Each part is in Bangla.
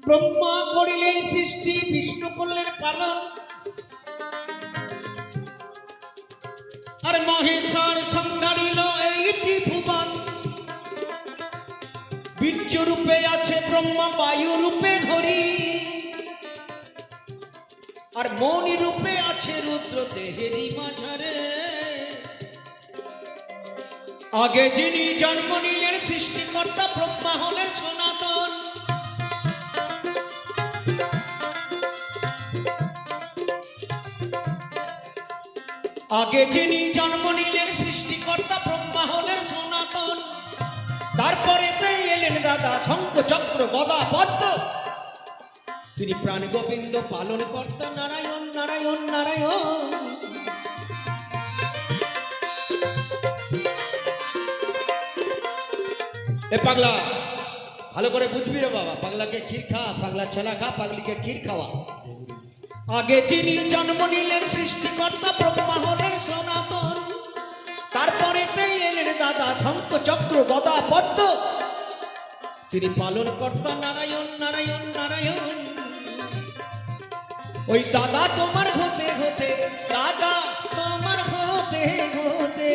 ব্রহ্মা করিলেন সৃষ্টি, বিষ্ণু করলেন পালন, আর মহেশ্বর সংহারিল এই ত্রিভুবন। বীর্য রূপে আছে ব্রহ্মা, বায়ু রূপে হরি, আর মনি রূপে আছে রুদ্র দেহেরই মাঝারে। আগে যিনি জন্ম নিলেন সৃষ্টিকর্তা, ব্রহ্মা হলেন সনাতন। আগে যিনি জন্ম নিলেন সৃষ্টিকর্তা, ব্রহ্মা হলেন সনাতন। তারপরে এলেন দাদা শঙ্খ চক্র গদা পদ্ম, তিনি প্রাণ গোবিন্দ পালন কর্তা। নারায়ণ নারায়ণ নারায়ণ। এ পাগলা, ভালো করে বুঝবি রে বাবা, পাগলাকে ক্ষীর খা, পাগলা ছেলা খা, পাগলিকে ক্ষীর খাওয়া। আগে যিনি জন্ম নিলেন সৃষ্টিকর্তা, ব্রহ্মা হলেন সনাতন। তারপরে এলেন দাদা শঙ্খ চক্র গদা পদ্ম, তিনি পালন কর্তা। নারায়ণ নারায়ণ নারায়ণ। ওই দাদা তোমার হতে হতে, দাদা তোমার হতে হতে,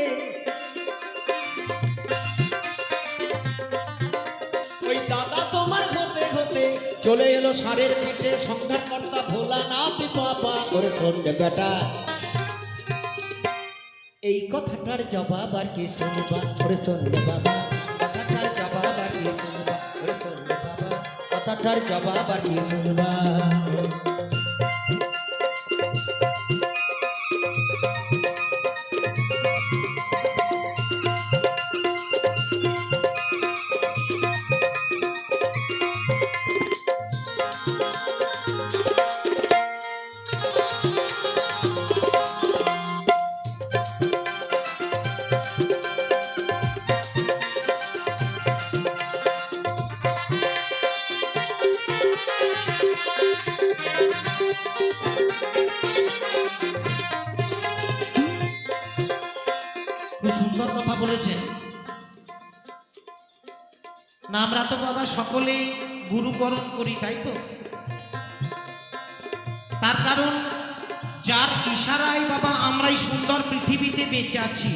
ওই দাদা তোমার হতে হতে চলে এলো ষাঁড়ের পিঠে সংঘাত কর্তা ভোলানাথ বাবা। করে শুনবে বেটা, এই কথাটার জবাব আর কি শুনবা? করে শুনবে বাবা, কথাটার জবাব আর কি শুনবা? করে শুনবে বাবা, কথাটার জবাব আর কি শুনবা? সুন্দর কথা বলেছেন না। আমরা তো বাবা সকলেই গুরুকরণ করি, তাই তো? তার কারণ যার ইশারায় বাবা আমরাই সুন্দর পৃথিবীতে বেঁচে আছি,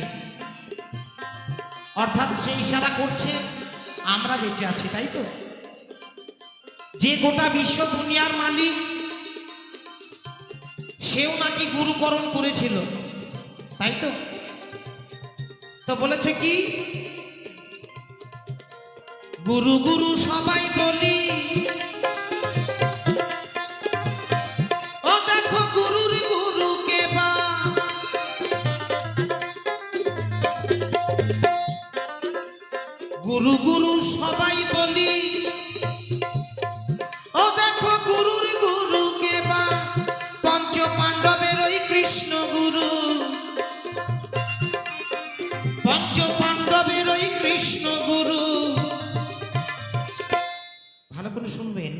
অর্থাৎ সে ইশারা করছে আমরা বেঁচে আছি, তাই তো? যে গোটা বিশ্ব দুনিয়ার মালিক, সেও নাকি গুরুকরণ করেছিল, তাই তো? তো বলেছে কি, গুরু গুরু সবাই বলি, ও দেখো গুরুর গুরু কে বা। গুরু গুরু সবাই বলি, ও দেখো গুরুর গুরু কে বা। পঞ্চ পাণ্ডবের ওই কৃষ্ণ গুরু, পঞ্চ পাণ্ডবের ওই কৃষ্ণ গুরু। ভালো করে শুনবেন,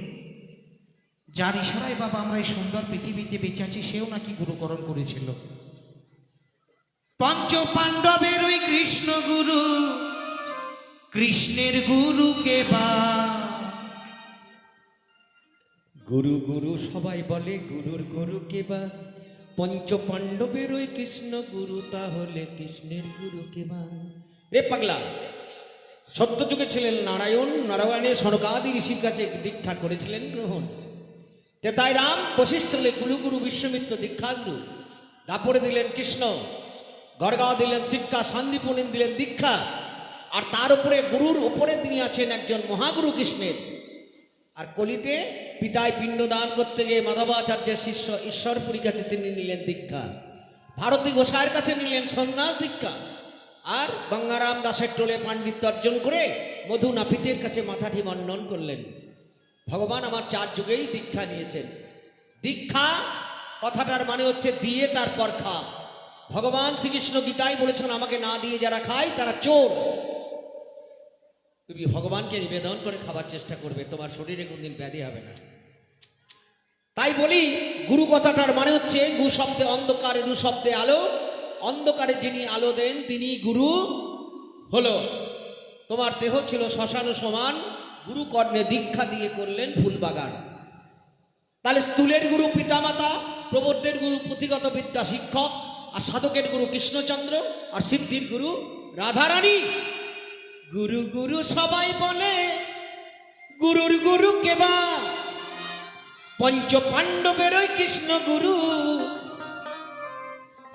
যার ইশারায় বাবা আমরা এই সুন্দর পৃথিবীতে বেঁচে আছি, সেও নাকি গুরুকরণ করেছিল। পঞ্চ পাণ্ডবের ওই কৃষ্ণ গুরু, কৃষ্ণের গুরু কে বা। গুরু গুরু সবাই বলে, গুরুর গুরু কে বা। পঞ্চ পাণ্ডবের ওই কৃষ্ণ গুরু, তাহলে কৃষ্ণের গুরু কে বা? রে পাগলা, সত্য যুগে ছিলেন নারায়ণ, নারায়ণের সনকাদি ঋষির কাছে দীক্ষা করেছিলেন গ্রহণ। তাই রাম বশিষ্ঠলে কুলুগুরু বিশ্বমিত্র দীক্ষাগুরু, দাপরে দিলেন কৃষ্ণ, গড়গাঁও দিলেন শিক্ষা, সন্দীপনীন দিলেন দীক্ষা। আর তার উপরে গুরুর উপরে তিনি আছেন একজন মহাগুরু কৃষ্ণের। আর কলিতে পিতায় পিণ্ডদান করতে গিয়ে মাধবাচার্যের শিষ্য ঈশ্বরপুরীর কাছে তিনি নিলেন দীক্ষা। ভারতী গোসাইয়ের কাছে নিলেন সন্ন্যাস দীক্ষা। আর গঙ্গারাম দাসের টোলে পাণ্ডিত্য অর্জন করে মধু নাপিতের কাছে মাথাটি মন্ডন করলেন। ভগবান আমার 4 যুগেই দীক্ষা নিয়েছেন। দীক্ষা কথাটার মানে হচ্ছে দিয়ে তারপর খা। ভগবান শ্রীকৃষ্ণ গীতায় বলেছেন, আমাকে না দিয়ে যারা খায় তারা চোর। তুমি ভগবানকে নিবেদন করে খাবার চেষ্টা করবে, তোমার শরীরে কোনদিন ব্যাধি হবে না। তাই বলি, গুরু কথাটার মানে হচ্ছে গু শব্দে অন্ধকার, রু শব্দে আলো। অন্ধকারে যিনি আলো দেন তিনি গুরু হলো। তোমার দেহ ছিল শ্মশান সমান, গুরু কর্ণে দীক্ষা দিয়ে করলেন ফুলবাগান। তাহলে স্থূলের গুরু পিতামাতা, প্রবোধের গুরু পুঁথিগত বিদ্যা শিক্ষক, আর সাধকের গুরু কৃষ্ণচন্দ্র, আর সিদ্ধির গুরু রাধারানী। গুরু গুরু সবাই বলে, গুরুর গুরু কেবা, পঞ্চ পাণ্ডবেরই কৃষ্ণ গুরু,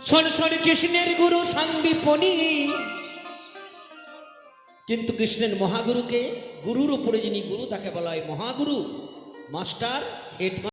সনসন কৃষ্ণের গুরু সান্দীপনী। কিন্তু কৃষ্ণের মহাগুরুকে, গুরুর উপরে যিনি গুরু তাকে বলা হয় মহাগুরু, মাস্টার, হেড।